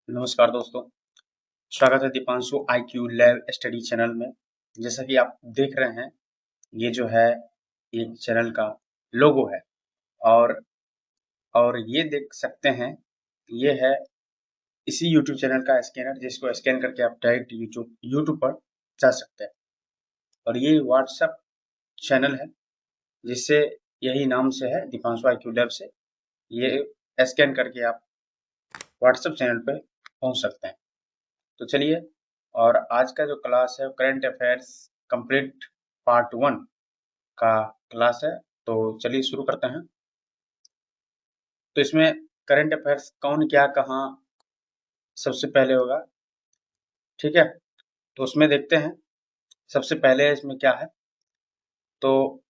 नमस्कार दोस्तों, स्वागत है Deepanshu IQ lab study channel में। जैसा कि आप देख रहे हैं, ये जो है ये चैनल का लोगो है और ये देख सकते हैं, ये है इसी यूट्यूब चैनल का स्कैनर, जिसको स्कैन करके आप डायरेक्ट यूट्यूब पर जा सकते हैं। और ये व्हाट्सएप चैनल है, जिससे यही नाम से है दीपांशु IQ लैब से। ये स्कैन करके आप व्हाट्सएप चैनल पे पहुंच सकते हैं। तो चलिए, और आज का जो क्लास है करंट अफेयर्स कंप्लीट पार्ट 1 का क्लास है। तो चलिए शुरू करते हैं। तो इसमें करंट अफेयर्स कौन क्या कहाँ सबसे पहले होगा, ठीक है। तो उसमें देखते हैं सबसे पहले इसमें क्या है। तो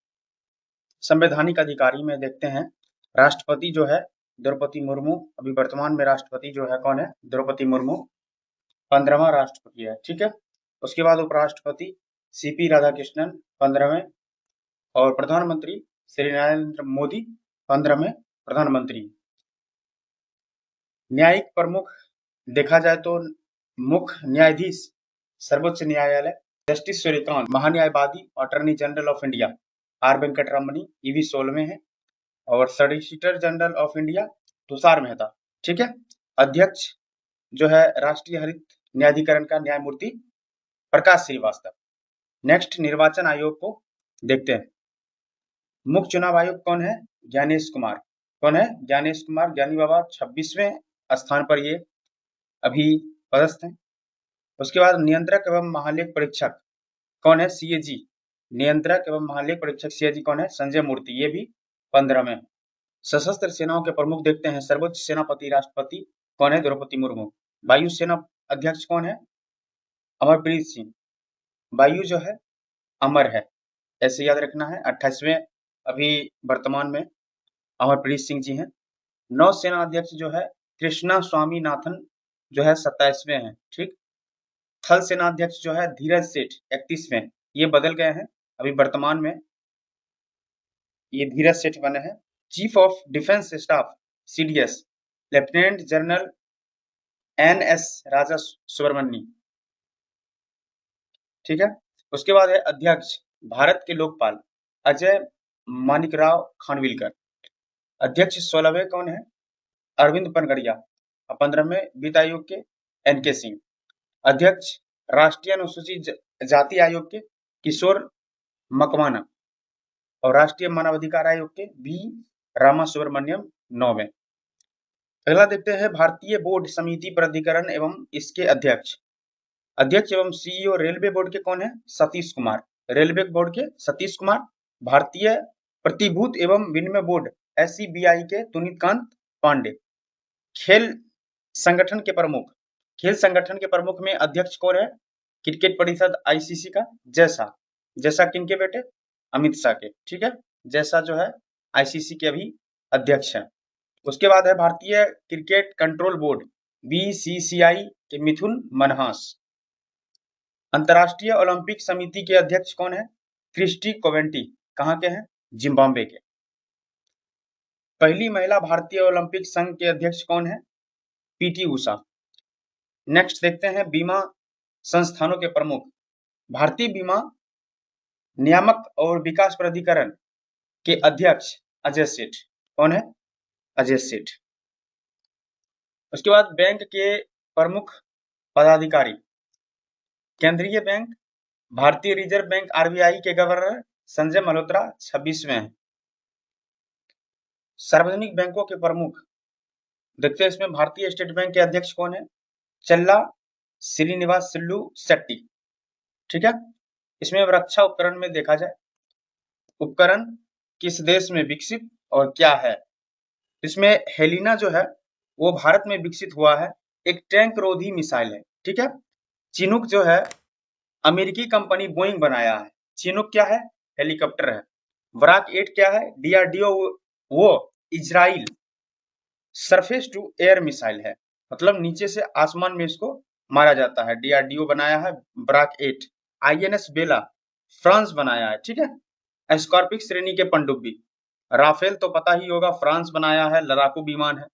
संवैधानिक अधिकारी में देखते हैं, राष्ट्रपति जो है द्रौपदी मुर्मू, अभी वर्तमान में राष्ट्रपति जो है कौन है, द्रौपदी मुर्मू 15वां राष्ट्रपति है, ठीक है। उसके बाद उपराष्ट्रपति CP राधाकृष्णन 15वें, और प्रधानमंत्री श्री नरेंद्र मोदी 15वें प्रधानमंत्री। न्यायिक प्रमुख देखा जाए तो मुख्य न्यायाधीश सर्वोच्च न्यायालय जस्टिस सूर्यकांत, महान्यायवादी attorney general of India R Venkataramani, EV 16वें हैं, और solicitor general of India Tushar Mehta, ठीक है। अध्यक्ष जो है राष्ट्रीय हरित न्यायाधिकरण का न्यायमूर्ति प्रकाश श्रीवास्तव। नेक्स्ट निर्वाचन आयोग को देखते हैं। मुख्य चुनाव आयुक्त कौन है, ज्ञानेश कुमार। कौन है, ज्ञानेश कुमार, ज्ञानी बाबा 26वें स्थान पर ये अभी पदस्थ हैं। उसके बाद नियंत्रक एवं महालेख परीक्षक कौन है, CAG, नियंत्रक एवं महालेख परीक्षक CAG कौन है, संजय मूर्ति, ये भी 15वें। सशस्त्र सेनाओं के प्रमुख देखते हैं, सर्वोच्च सेनापति राष्ट्रपति कौन है, द्रौपदी मुर्मू। वायुसेना अध्यक्ष कौन है, अमरप्रीत सिंह। वायु जो है अमर है, ऐसे याद रखना है। 28वें अभी वर्तमान में अमरप्रीत सिंह जी हैं। नौसेना अध्यक्ष जो है कृष्णा स्वामीनाथन जो है 27वें हैं, ठीक। थल सेना अध्यक्ष जो है धीरज सेठ 31वें, ये बदल गए हैं, अभी वर्तमान में ये धीरज सेठ बने हैं। Chief of defence staff CDS lieutenant general NS राजा सुब्रमण्यम, ठीक है। उसके बाद है अध्यक्ष भारत के लोकपाल अजय मानिकराव खानविलकर। अध्यक्ष 16वें कौन है, अरविंद पनगड़िया। 15वें वित्त आयोग के NK सिंह। अध्यक्ष राष्ट्रीय अनुसूचित जाति आयोग के किशोर मकवाना, और राष्ट्रीय मानवाधिकार आयोग के V रामा सुब्रमण्यम 9वें। अगला देखते हैं भारतीय बोर्ड समिति प्राधिकरण एवं इसके अध्यक्ष एवं CEO रेलवे बोर्ड के कौन है, सतीश कुमार। रेलवे बोर्ड के सतीश कुमार। भारतीय प्रतिभूत एवं विनिमय बोर्ड SCBI के तुनितकांत पांडे। खेल संगठन के प्रमुख, खेल संगठन के प्रमुख में अध्यक्ष कौन है, क्रिकेट परिषद ICC का जैसा किनके बेटे, अमित शाह के, ठीक है। जैसा जो है ICC के अभी अध्यक्ष है। उसके बाद है भारतीय क्रिकेट कंट्रोल बोर्ड BCCI के मिथुन मनहास। अंतर्राष्ट्रीय ओलंपिक समिति के अध्यक्ष कौन है, क्रिस्टी कोवेंटी, कहाँ के हैं, जिम्बाब्वे के। पहली महिला भारतीय ओलंपिक संघ के अध्यक्ष कौन है, PT उषा। नेक्स्ट देखते हैं बीमा संस्थानों के प्रमुख। भारतीय बीमा नियामक और विकास प्राधिकरण के अध्यक्ष अजय सेठ, कौन है, अजय सेठ। उसके बाद बैंक के प्रमुख पदाधिकारी, केंद्रीय बैंक भारतीय रिजर्व बैंक RBI के गवर्नर संजय मल्होत्रा 26वें हैं। सार्वजनिक बैंकों के प्रमुख देखते हैं, इसमें भारतीय स्टेट बैंक के अध्यक्ष कौन है, चल्ला श्रीनिवास सिल्लू शेट्टी, ठीक है। इसमें रक्षा उपकरण में देखा जाए, उपकरण किस देश में विकसित और क्या है, इसमें हेलिना जो है वो भारत में विकसित हुआ है, एक टैंक रोधी मिसाइल है, ठीक है। चिनूक जो है अमेरिकी कंपनी बोइंग बनाया है। चिनूक क्या है, हेलीकॉप्टर है। ब्राक 8 क्या है, DRDO वो Israel surface to air missile है, मतलब नीचे से आसमान में इसको मारा जाता है। DRDO बनाया है ब्राक 8। INS बेला फ्रांस बनाया है, ठीक है। स्कॉर्पिक श्रेणी के पनडुब्बी। राफेल तो पता ही होगा, फ्रांस बनाया है, लड़ाकू विमान है।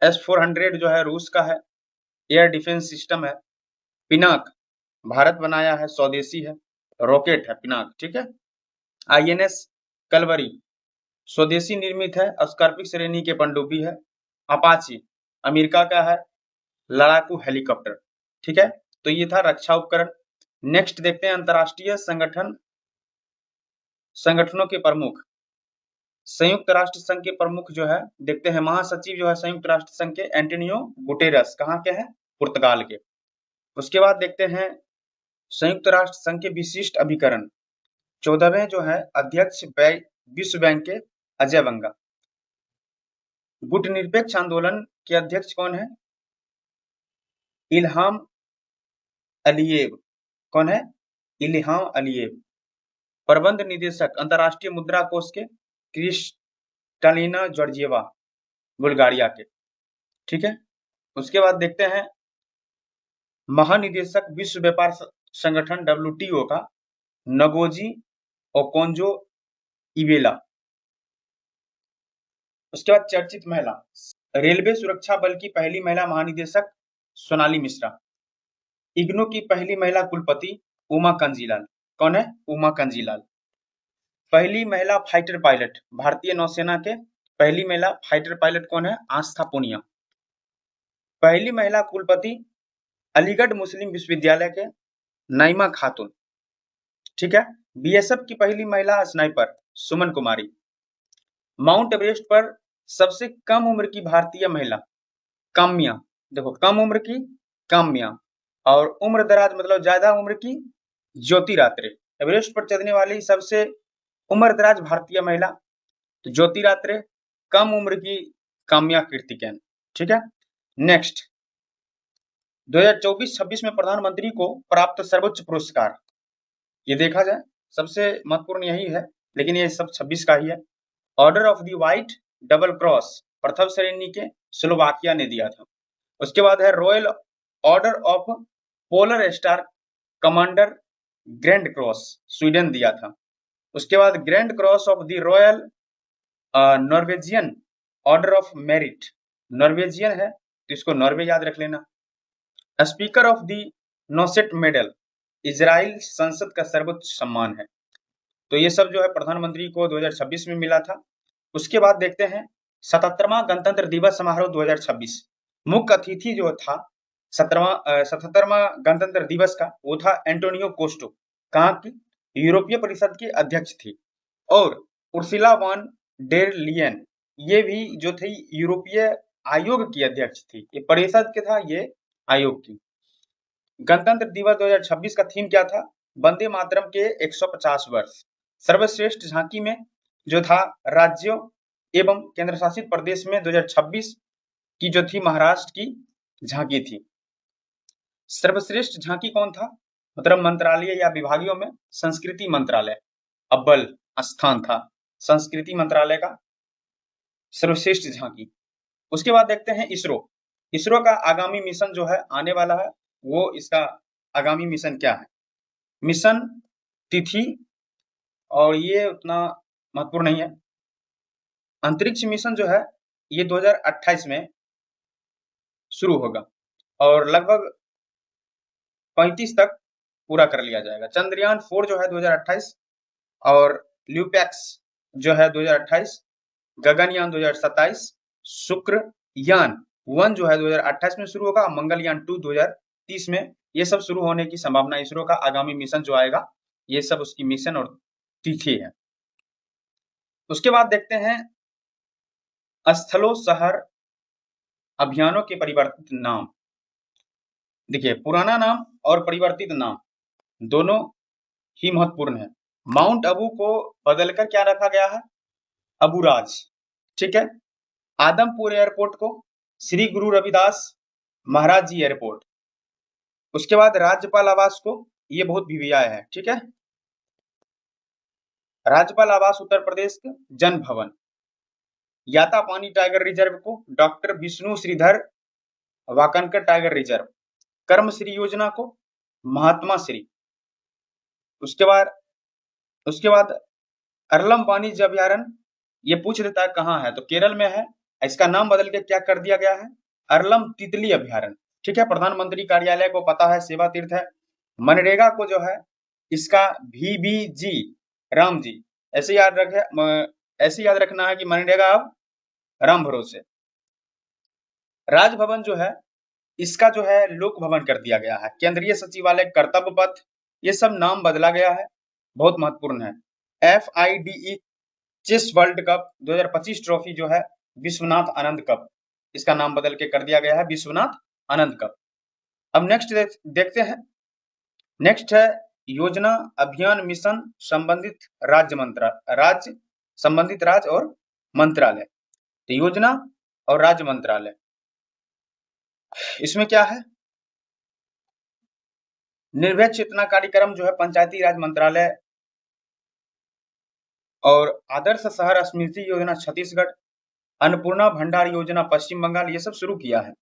S-400 जो है रूस का है, एयर डिफेंस सिस्टम है। पिनाक भारत बनाया है, स्वदेशी है। रॉकेट है पिनाक, ठीक है। INS कलवरी स्वदेशी निर्मित है, स्कॉर्पिक श्रेणी के पनडुब्बी है। अपाची अमेरिका का है, लड़ाकू हेलीकॉप्टर, ठीक है। तो ये था रक्षा उपकरण। नेक्स्ट देखते हैं अंतरराष्ट्रीय संगठनों के प्रमुख। संयुक्त राष्ट्र संघ के प्रमुख जो है देखते हैं, महासचिव जो है संयुक्त राष्ट्र संघ के एंटोनियो गुटेरस, कहाँ के हैं? पुर्तगाल के। उसके बाद देखते हैं संयुक्त राष्ट्र संघ के विशिष्ट अभिकरण। 14वें जो है अध्यक्ष विश्व बैंक के अजय बंगा। गुटनिरपेक्ष आंदोलन के अध्यक्ष कौन है? इल्हाम अलियेव। कौन है? इल्हाम अलियेव। प्रबंध निदेशक अंतरराष्ट्रीय मुद्रा कोष के क्रिस्टालिना जॉर्जिएवा, बुल्गारिया के, ठीक है। उसके बाद देखते हैं महानिदेशक विश्व व्यापार संगठन WTO का नगोजी ओकोंजो इवेला। उसके बाद चर्चित महिला, रेलवे सुरक्षा बल की पहली महिला महानिदेशक सोनाली मिश्रा। इग्नू की पहली महिला कुलपति उमा कंजीलाल। कौन है? उमा कंजीलाल। पहली महिला फाइटर पायलट, भारतीय नौसेना के पहली महिला फाइटर पायलट कौन है? आस्था पूनिया। पहली महिला कुलपति अलीगढ़ मुस्लिम विश्वविद्यालय के नाइमा खातून, ठीक है। BSF की पहली महिला स्नाइपर सुमन कुमारी। माउंट एवरेस्ट पर सबसे कम उम्र की भारतीय महिला काम्या, देखो कम उम्र की काम्या, और उम्र दराज मतलब ज्यादा उम्र की ज्योति रात्रे। एवरेस्ट पर चढ़ने वाली सबसे उम्र दराज भारतीय महिला तो ज्योति रात्रे, कम उम्र की काम्या कीर्तिकेन, ठीक है। नेक्स्ट 2024-26 में प्रधानमंत्री को प्राप्त सर्वोच्च पुरस्कार, ये देखा जाए सबसे महत्वपूर्ण यही है, लेकिन ये सब 26 का ही है। Order of the white double cross प्रथम श्रेणी के स्लोवाकिया ने दिया था। उसके बाद है royal order of polar star commander grand cross, Sweden दिया था। उसके बाद grand cross of the royal Norwegian order of merit, Norwegian है तो इसको नॉर्वे याद रख लेना। Speaker of the Knesset medal, Israel संसद का सर्वोच्च सम्मान है। तो ये सब जो है प्रधानमंत्री को 2026 में मिला था। उसके बाद देखते हैं 77वां गणतंत्र दिवस समारोह 2026। मुख्य अतिथि जो था 77वां गणतंत्र दिवस का, वो था एंटोनियो कोस्टो, कहाँ की? यूरोपीय परिषद की अध्यक्ष थी। और उर्सुला वॉन डेर लियन, ये भी जो थी यूरोपीय आयोग की अध्यक्ष थी। ये परिषद के था, ये आयोग की। गणतंत्र दिवस 2026 का थीम क्या था? वंदे मातरम के 150 वर्ष। सर्वश्रेष्ठ झांकी में जो था राज्यों एवं केंद्र शासित प्रदेश में 2026 की जो थी महाराष्ट्र की झांकी थी। सर्वश्रेष्ठ झांकी कौन था? मतलब मंत्रालय या विभागों में संस्कृति मंत्रालय अव्वल स्थान था, संस्कृति मंत्रालय का सर्वश्रेष्ठ झांकी। उसके बाद देखते हैं इसरो का आगामी मिशन जो है आने वाला है, वो इसका आगामी मिशन क्या है? मिशन तिथि और ये उतना महत्वपूर्ण नहीं है। अंतरिक्ष मिशन जो है ये 2028 में शुरू होगा और लगभग 35 तक पूरा कर लिया जाएगा। चंद्रयान 4 जो है 2028 और ल्यूपैक्स जो है 2028, गगनयान 2027, शुक्रयान 1 जो है 2028 में शुरू होगा, मंगलयान 2 2030 में। ये सब शुरू होने की संभावना, इसरो का आगामी मिशन जो आएगा ये सब उसकी मिशन और तिथि है। उसके बाद देखते हैं स्थलो शहर अभियानों के परिवर्तित नाम। देखिए पुराना नाम और परिवर्तित नाम दोनों ही महत्वपूर्ण है। माउंट अबू को बदलकर क्या रखा गया है? अबूराज, ठीक है। आदमपुर एयरपोर्ट को श्री गुरु रविदास महाराज जी एयरपोर्ट। उसके बाद राज्यपाल आवास को, ये बहुत भिवियाय है, ठीक है। राज्यपाल आवास उत्तर प्रदेश के जन भवन। यातापानी टाइगर रिजर्व को doctor Vishnu Shridhar Wakankar tiger reserve. Karmashree योजना को महात्मा श्री। उसके बाद अरलम वाणिज्य अभ्यारण्य, ये पूछ देता है कहाँ है, तो केरल में है। इसका नाम बदल के क्या कर दिया गया है? अरलम तितली अभ्यारण्य। ठीक है, प्रधानमंत्री कार्यालय को पता है सेवा तीर्थ है। मनरेगा को जो है इसका VBG, राम जी, ऐसे याद रखे, ऐसे याद रखना है कि मनरेगा अब राम भरोसे। राजभवन जो है इसका जो है लोक भवन कर दिया गया है। केंद्रीय सचिवालय, कर्तव्य पथ, ये सब नाम बदला गया है, बहुत महत्वपूर्ण है। FIDE chess world cup 2025 trophy जो है विश्वनाथ आनंद कप, इसका नाम बदल के कर दिया गया है विश्वनाथ आनंद कप। अब नेक्स्ट देखते हैं। नेक्स्ट है योजना, अभियान, मिशन, संबंधित राज्य संबंधित राज्य और मंत्रालय। तो योजना और राज्य मंत्रालय, इसमें क्या है, निर्भय चेतना कार्यक्रम जो है पंचायती राज मंत्रालय, और आदर्श शहर स्मृति योजना छत्तीसगढ़, अन्नपूर्णा भंडार योजना पश्चिम बंगाल, ये सब शुरू किया है।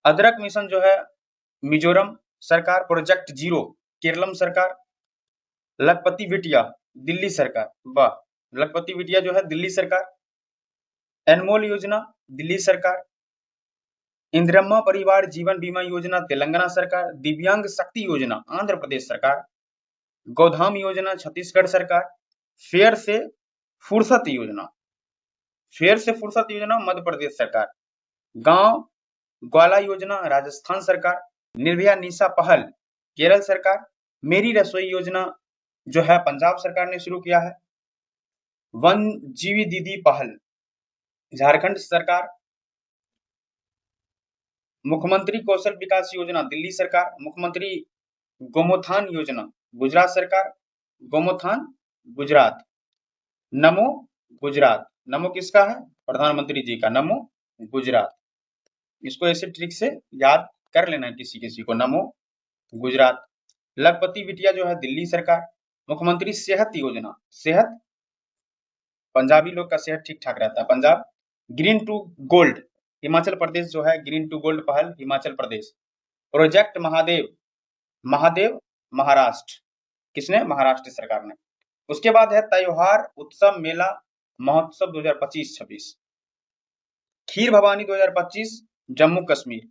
अदरक मिशन जो है मिजोरम सरकार, प्रोजेक्ट जीरो केरलम सरकार, लखपति बिटिया दिल्ली सरकार, वाह, लखपति बिटिया जो है दिल्ली सरकार। अनमोल योजना दिल्ली सरकार। इंदिरम्मा परिवार जीवन बीमा योजना तेलंगाना सरकार। दिव्यांग शक्ति योजना आंध्र प्रदेश सरकार। गोधाम योजना छत्तीसगढ़ सरकार। फेयर से फुर्सत योजना मध्य प्रदेश सरकार। गांव ग्वाला योजना राजस्थान सरकार। निर्भया निशा पहल केरल सरकार। मेरी रसोई योजना जो है पंजाब सरकार ने शुरू किया है। वन जीवी दीदी पहल झारखंड सरकार। मुख्यमंत्री कौशल विकास योजना दिल्ली सरकार। मुख्यमंत्री गोमोथान योजना गुजरात सरकार। गोमोथान गुजरात। नमो गुजरात, नमो किसका है, प्रधानमंत्री जी का, नमो गुजरात। इसको ऐसे ट्रिक से याद कर लेना है किसी किसी को, नमो गुजरात। लखपति बिटिया जो है दिल्ली सरकार। मुख्यमंत्री सेहत योजना, सेहत पंजाबी लोग का सेहत ठीक ठाक रहता है, Punjab. Green to gold Himachal Pradesh जो है, ग्रीन टू गोल्ड पहल हिमाचल प्रदेश। प्रोजेक्ट महादेव महाराष्ट्र, किसने, महाराष्ट्र सरकार ने। उसके बाद है त्योहार उत्सव मेला महोत्सव 2025-26। खीर भवानी 2025 जम्मू कश्मीर,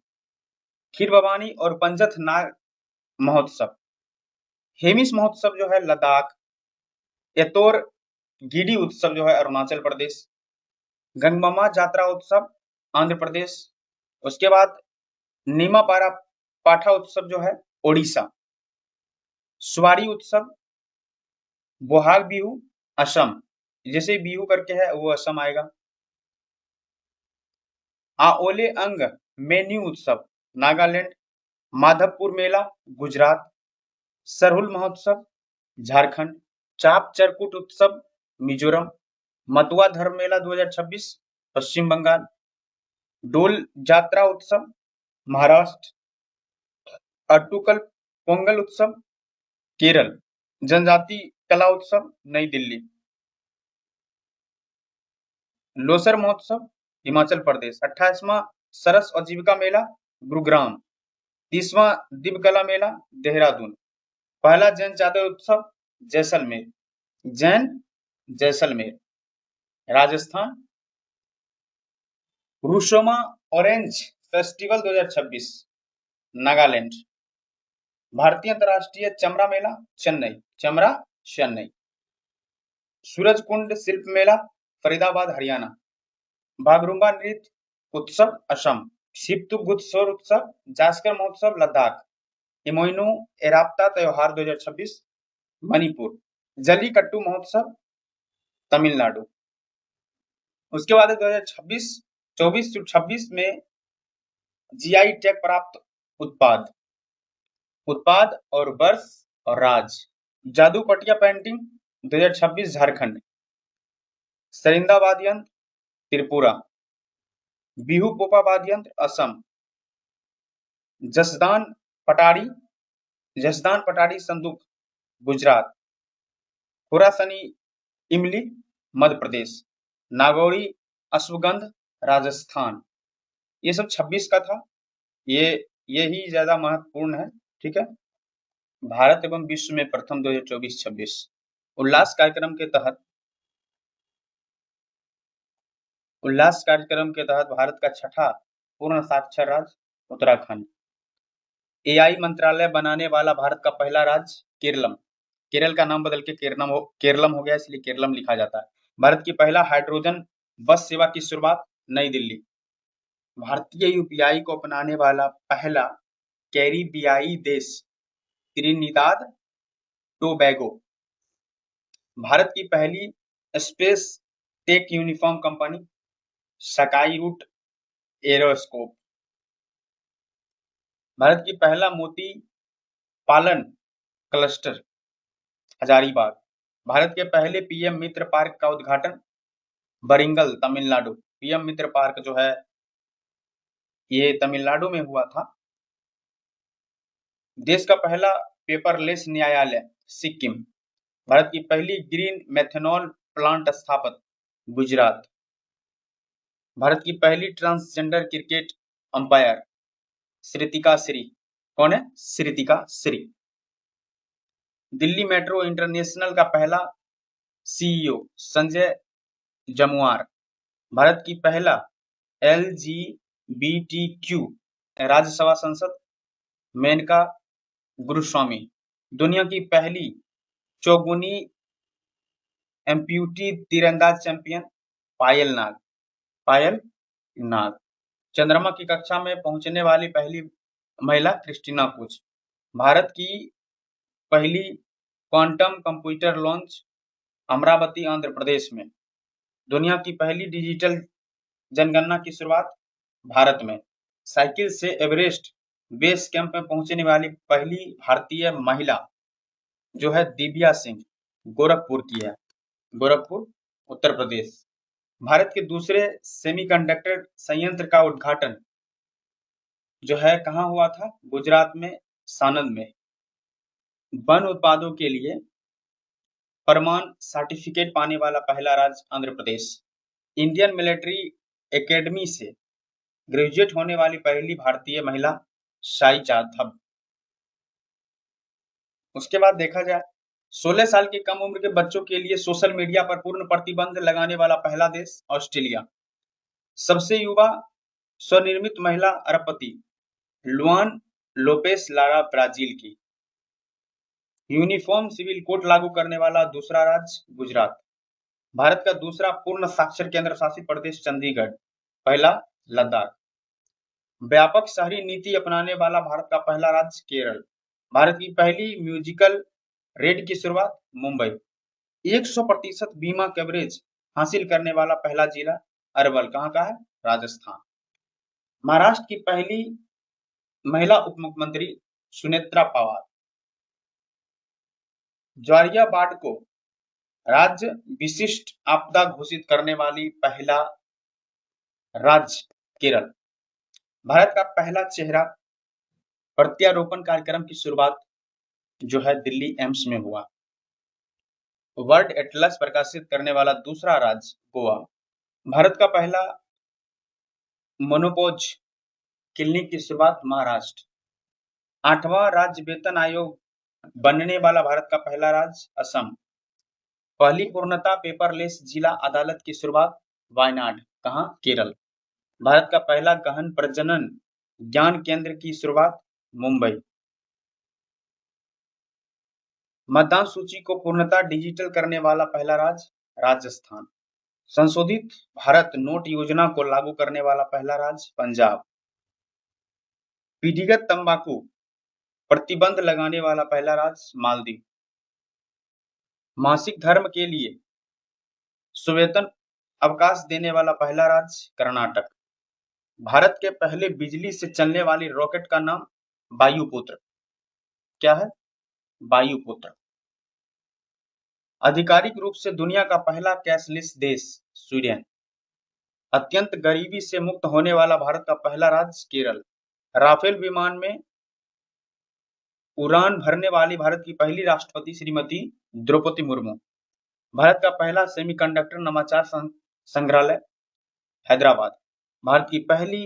खीर भवानी और पंजथ नाग महोत्सव। हेमिस महोत्सव जो है लद्दाख। एतोर गिडी उत्सव जो है अरुणाचल प्रदेश। गंगमामा जात्रा उत्सव आंध्र प्रदेश। उसके बाद नीमा पाठा उत्सव जो है ओडिशा। सुवारी उत्सव बोहाग बिहू असम, जैसे बिहू करके है वो असम आएगा। आओले अंग मेन्यू उत्सव नागालैंड। माधवपुर मेला गुजरात। सरहुल महोत्सव झारखंड। चाप चरकुट उत्सव मिजोरम। मतुआ धर्म मेला 2026 पश्चिम बंगाल। डोल जात्रा उत्सव महाराष्ट्र। अट्टुकल पोंगल उत्सव केरल। जनजाति कला उत्सव नई दिल्ली। लोसर महोत्सव हिमाचल प्रदेश। 28वां सरस और जीविका मेला गुरुग्राम। 30वां दिव्य कला मेला देहरादून। पहला जैन चादर उत्सव जैसलमेर, जैन जैसलमेर राजस्थान। Rushoma orange festival 2026 Nagaland. भारतीय अंतरराष्ट्रीय चमड़ा मेला चेन्नई। सूरज कुंड शिल्प मेला फरीदाबाद हरियाणा। बागरुम्बा नृत्य उत्सव असम। शिवतुगुत्सोर उत्सव जास्कर महोत्सव लद्दाख। इमोइनो एराप्ता त्योहार 2026 मणिपुर। जल्लीकट्टू महोत्सव तमिलनाडु। उसके बाद 2024 में GI टैग प्राप्त उत्पाद और वर्ष और राज्य। जादू पटिया पेंटिंग 2026 झारखंड। सरिंदा वाद्य यंत्र त्रिपुरा। बिहू पोपा वाद्य यंत्र असम। जसदान पटारी संदूक गुजरात। खुरासनी इमली मध्य प्रदेश। नागौरी अश्वगंध राजस्थान। ये सब 26 का था, ये ही ज्यादा महत्वपूर्ण है, ठीक है। भारत एवं विश्व में प्रथम 2024-26 उल्लास कार्यक्रम के तहत भारत का छठा पूर्ण साक्षर राज्य उत्तराखंड। एआई मंत्रालय बनाने वाला भारत का पहला राज्य केरलम। केरल का नाम बदल के केरलम हो गया, इसलिए केरलम लिखा जाता है। भारत की पहला हाइड्रोजन बस सेवा की शुरुआत नई दिल्ली। भारतीय यूपीआई को अपनाने वाला पहला कैरिबियाई देश त्रिनिदाद टोबैगो। भारत की पहली space tech uniform company Skyroot Aerospace. Bharat की पहला मोती पालन क्लस्टर हजारीबाग। भारत के पहले पीएम मित्र पार्क का उद्घाटन बरिंगल तमिलनाडु। पीएम मित्र पार्क जो है ये तमिलनाडु में हुआ था। देश का पहला पेपरलेस न्यायालय सिक्किम। भारत की पहली ग्रीन मेथनॉल प्लांट स्थापित गुजरात। भारत की पहली transgender cricket umpire Shrutika Shri. कौन है? श्रुतिका श्री। दिल्ली मेट्रो इंटरनेशनल का पहला सीईओ संजय जमुआर। भारत की पहला LGBTQ राज्यसभा सांसद मेनका गुरुस्वामी। दुनिया की पहली चौगुनी एम्प्यूटी तीरंदाज चैंपियन पायल नाग। चंद्रमा की कक्षा में पहुंचने वाली पहली महिला क्रिस्टीना कोच। भारत की पहली quantum computer launch Amaravati Andhra Pradesh में। दुनिया की पहली डिजिटल जनगणना की शुरुआत भारत में। साइकिल से एवरेस्ट बेस कैंप में पहुंचने वाली पहली भारतीय महिला जो है दिव्या सिंह, गोरखपुर की है। गोरखपुर उत्तर प्रदेश। भारत के दूसरे सेमीकंडक्टर संयंत्र का उद्घाटन जो है कहाँ हुआ था? गुजरात में सानंद में। वन उत्पादों के लिए प्रमाण सर्टिफिकेट पाने वाला पहला राज्य Andhra Pradesh. Indian military academy से ग्रेजुएट होने वाली पहली भारतीय महिला साई जाधव। उसके बाद देखा जाए 16 साल की कम उम्र के बच्चों के लिए सोशल मीडिया पर पूर्ण प्रतिबंध लगाने वाला पहला देश ऑस्ट्रेलिया। सबसे युवा स्वनिर्मित महिला अरबपति लुआन लोपेस लारा ब्राजील की। यूनिफॉर्म सिविल कोड लागू करने वाला दूसरा राज्य गुजरात। भारत का दूसरा पूर्ण साक्षर केंद्र शासित प्रदेश चंडीगढ़। पहला लद्दाख। व्यापक शहरी नीति अपनाने वाला भारत का पहला राज्य केरल। भारत की पहली म्यूजिकल रेड की शुरुआत मुंबई। 100% बीमा कवरेज हासिल करने वाला पहला जिला अरवल। कहाँ का है? राजस्थान। महाराष्ट्र की पहली महिला उप मुख्यमंत्री सुनेत्रा पवार। ज्वारिया बाढ़ को राज्य विशिष्ट आपदा घोषित करने वाली पहला राज्य केरल। भारत का पहला चेहरा प्रत्यारोपण कार्यक्रम की शुरुआत जो है दिल्ली एम्स में हुआ। वर्ल्ड एटलस प्रकाशित करने वाला दूसरा राज्य गोवा। भारत का पहला मोनोपोज क्लिनिक की शुरुआत महाराष्ट्र। 8वां राज्य वेतन आयोग बनने वाला भारत का पहला राज्य असम। पहली पूर्णतः पेपरलेस जिला अदालत की शुरुआत वायनाड। कहाँ? केरल। भारत का पहला गहन प्रजनन ज्ञान केंद्र की शुरुआत मुंबई। मतदान सूची को पूर्णतः डिजिटल करने वाला पहला राज्य राजस्थान। संशोधित भारत नोट योजना को लागू करने वाला पहला राज्य पंजाब। पीढ़ीगत तंबाकू प्रतिबंध लगाने वाला पहला राज्य मालदीव। मासिक धर्म के लिए सुवेतन अवकाश देने वाला पहला राज्य कर्नाटक। भारत के पहले बिजली से चलने वाली रॉकेट का नाम वायुपुत्र। क्या है? वायुपुत्र। आधिकारिक रूप से दुनिया का पहला कैशलेस देश स्वीडन। अत्यंत गरीबी से मुक्त होने वाला भारत का पहला राज्य केरल। राफेल विमान में उड़ान भरने वाली भारत की पहली राष्ट्रपति श्रीमती द्रौपदी मुर्मू। भारत का पहला सेमीकंडक्टर नवाचार संग्रहालय हैदराबाद। भारत की पहली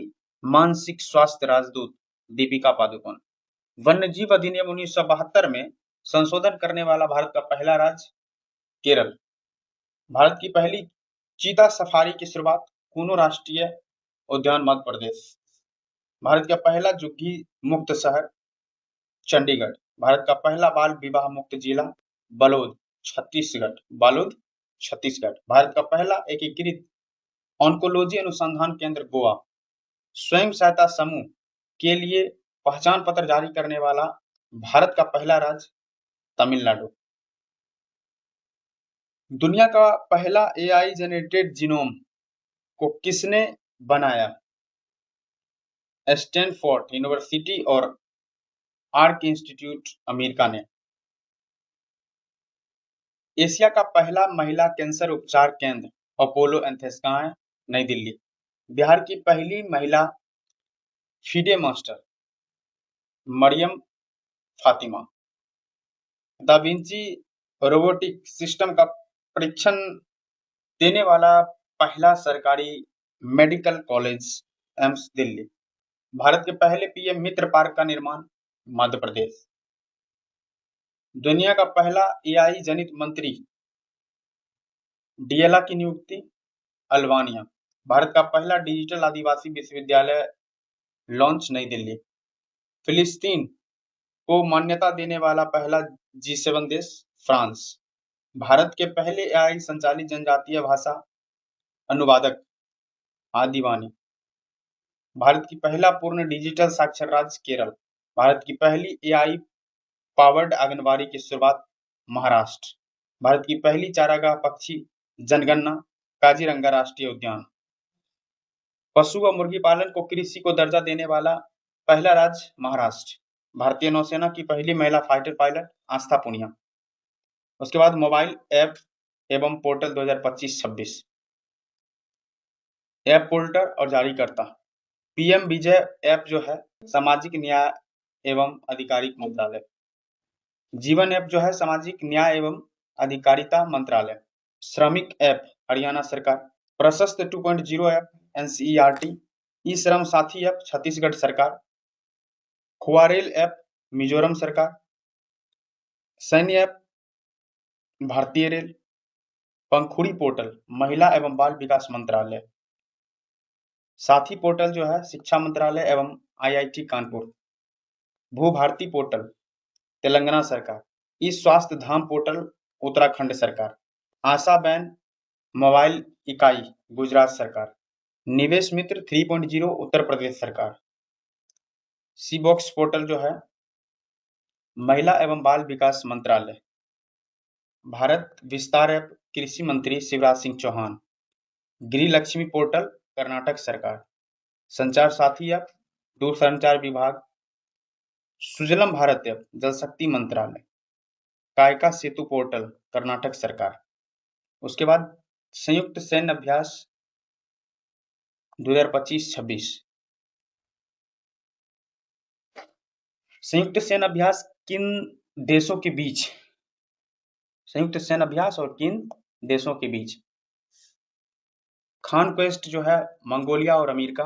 मानसिक स्वास्थ्य राजदूत दीपिका पादुकोण। वन्यजीव अधिनियम 1972 में संशोधन करने वाला भारत का पहला राज्य केरल। भारत की पहली चीता सफारी की शुरुआत कूनो राष्ट्रीय उद्यान मध्य प्रदेश। भारत का पहला झुग्गी मुक्त शहर चंडीगढ़। भारत का पहला बाल विवाह मुक्त जिला बलौद छत्तीसगढ़। बालोद छत्तीसगढ़। भारत का पहला एकीकृत ऑन्कोलॉजी अनुसंधान केंद्र गोवा। स्वयं सहायता समूह के लिए पहचान पत्र जारी करने वाला भारत का पहला राज्य तमिलनाडु। दुनिया का पहला एआई जनरेटेड जीनोम को किसने बनाया? स्टैनफोर्ड यूनिवर्सिटी और आर्क इंस्टीट्यूट अमेरिका ने। एशिया का पहला महिला कैंसर उपचार केंद्र अपोलो एंथेस कहाँ है? नई दिल्ली। बिहार की पहली महिला FIDE master Maryam Fatima. Da Vinci robotic system का परीक्षण देने वाला पहला सरकारी medical college AIIMS Delhi. Bharat के पहले पीएम मित्र पार्क का निर्माण मध्य प्रदेश। दुनिया का पहला एआई जनित मंत्री डीएलआ की नियुक्ति अल्बानिया। भारत का पहला डिजिटल आदिवासी विश्वविद्यालय लॉन्च नई दिल्ली। फिलिस्तीन को मान्यता देने वाला पहला G7 देश फ्रांस। भारत के पहले एआई संचालित जनजातीय भाषा अनुवादक आदिवानी। भारत की पहला पूर्ण डिजिटल साक्षर राज्य केरल। भारत की पहली एआई पावर्ड आंगनबाड़ी की शुरुआत महाराष्ट्र। भारत की पहली चारागाह पक्षी जनगणना काजीरंगा राष्ट्रीय उद्यान। पशु व मुर्गी पालन को कृषि को दर्जा देने वाला पहला राज्य महाराष्ट्र। भारतीय नौसेना की पहली महिला फाइटर पायलट आस्था पुनिया। उसके बाद मोबाइल ऐप एवं पोर्टल 2025-26। ऐप पोर्टल और जारीकर्ता पीएम विजय ऐप जो है सामाजिक न्याय एवं अधिकारिक मंत्रालय। जीवन ऐप जो है सामाजिक न्याय एवं अधिकारिता मंत्रालय। श्रमिक ऐप हरियाणा सरकार। प्रशस्त 2.0 ऐप एनसीईआरटी। ई श्रम साथी ऐप छत्तीसगढ़ सरकार। खुआरेल ऐप मिजोरम सरकार। सैन्य ऐप भारतीय रेल। पंखुड़ी पोर्टल महिला एवं बाल विकास मंत्रालय। साथी पोर्टल जो है शिक्षा मंत्रालय एवं आईआईटी कानपुर। भू भारती पोर्टल तेलंगाना सरकार। ई स्वास्थ्य धाम पोर्टल उत्तराखंड सरकार। आशा बैन मोबाइल इकाई गुजरात सरकार। निवेश मित्र 3.0 उत्तर प्रदेश सरकार। सी बॉक्स पोर्टल जो है महिला एवं बाल विकास मंत्रालय। भारत विस्तार ऐप कृषि मंत्री शिवराज सिंह चौहान। गृह लक्ष्मी पोर्टल कर्नाटक सरकार। संचार साथी ऐप दूरसंचार विभाग। सुजलम भारत ऐप जल शक्ति मंत्रालय। कायका सेतु पोर्टल कर्नाटक सरकार। उसके बाद संयुक्त सैन्य अभ्यास 2025-26। संयुक्त सैन्य अभ्यास किन देशों के बीच? संयुक्त सैन्य अभ्यास और किन देशों के बीच? खान क्वेस्ट जो है मंगोलिया और अमेरिका।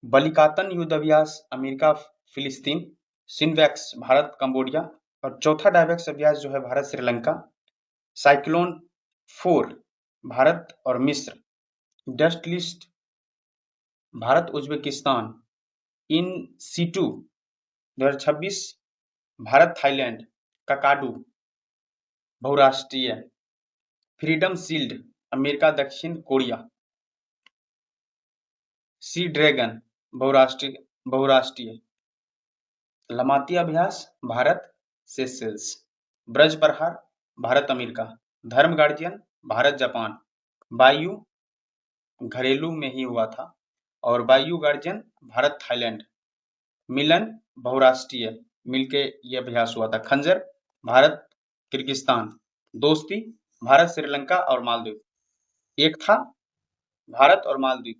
बलिकातन युद्ध अभ्यास अमेरिका फिलिस्तीन। सिनवैक्स भारत कंबोडिया। और चौथा डायवैक्स अभ्यास जो है भारत श्रीलंका। साइक्लोन 4 भारत और मिस्र। Dustlik Bharat Uzbekistan. In situ 2026 Bharat Thailand. Kakadu बहुराष्ट्रीय। फ्रीडम शील्ड अमेरिका दक्षिण कोरिया। सी ड्रैगन बहुराष्ट्रीय। लमाती अभ्यास भारत सेशेल्स। ब्रज Prahar Bharat America. Dharma guardian Bharat Japan. वायु घरेलू में ही हुआ था और वायु गार्जियन भारत थाईलैंड। मिलन बहुराष्ट्रीय मिलके ये अभ्यास हुआ था। खंजर भारत किर्गिस्तान। दोस्ती भारत श्रीलंका और मालदीव। एक था भारत और मालदीव।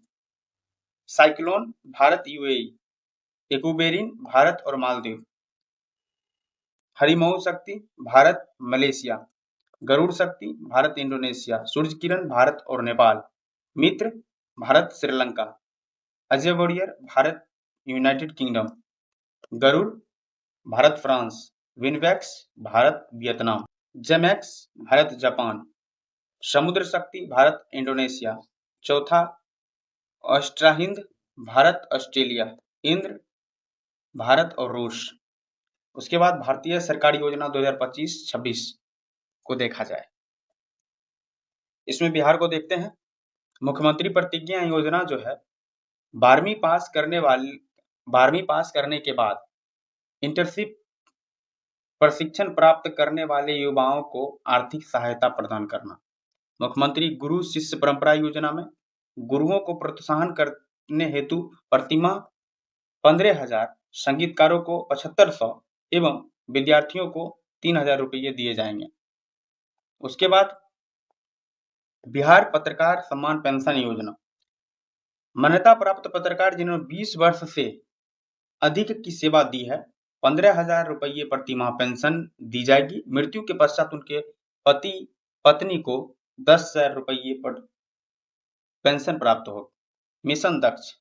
Cyclone Bharat UAE. एकुबेरिन भारत और Maldives. Harimau Shakti Bharat Malaysia. Garuda Shakti Bharat Indonesia. Surya Kiran Bharat और Nepal. Mitra Bharat Sri Lanka. Ajay warrior Bharat United Kingdom. Garuda Bharat France. VINBAX Bharat Vietnam. JIMEX Bharat Japan. Samudra Shakti Bharat Indonesia. चौथा अष्ट्राहिंद भारत, ऑस्ट्रेलिया, इंद्र, भारत और रूस। उसके बाद भारतीय सरकारी योजना 2025-26 को देखा जाए, इसमें बिहार को देखते हैं। मुख्यमंत्री प्रतिज्ञा योजना जो है 12वीं पास करने के बाद इंटर्नशिप प्रशिक्षण प्राप्त करने वाले युवाओं को आर्थिक सहायता प्रदान करना। मुख्यमंत्री गुरु शिष्य परंपरा योजना में गुरुओं को प्रोत्साहन करने हेतु प्रतिमाह 15,000, संगीतकारों को 7500 एवं विद्यार्थियों को 3,000 रुपये दिए जाएंगे। उसके बाद बिहार पत्रकार सम्मान पेंशन योजना, मान्यता प्राप्त पत्रकार जिन्होंने 20 वर्ष से अधिक की सेवा दी है 15,000 रुपये प्रतिमाह पेंशन दी जाएगी। मृत्यु के पश्चात उनके पति पत्नी को 10,000 रुपये पर पेंशन प्राप्त हो। मिशन दक्ष,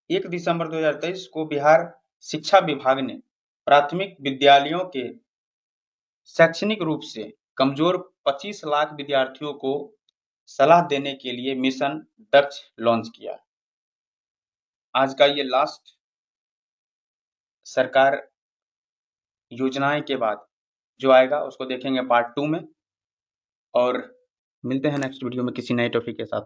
1 दिसंबर 2023 को बिहार शिक्षा विभाग ने प्राथमिक विद्यालयों के शैक्षणिक रूप से कमजोर 25 लाख विद्यार्थियों को सलाह देने के लिए मिशन दक्ष लॉन्च किया। आज का ये लास्ट सरकार योजनाएं के बाद जो आएगा उसको देखेंगे पार्ट 2 में, और मिलते हैं नेक्स्ट वीडियो में किसी नए टॉपिक के साथ।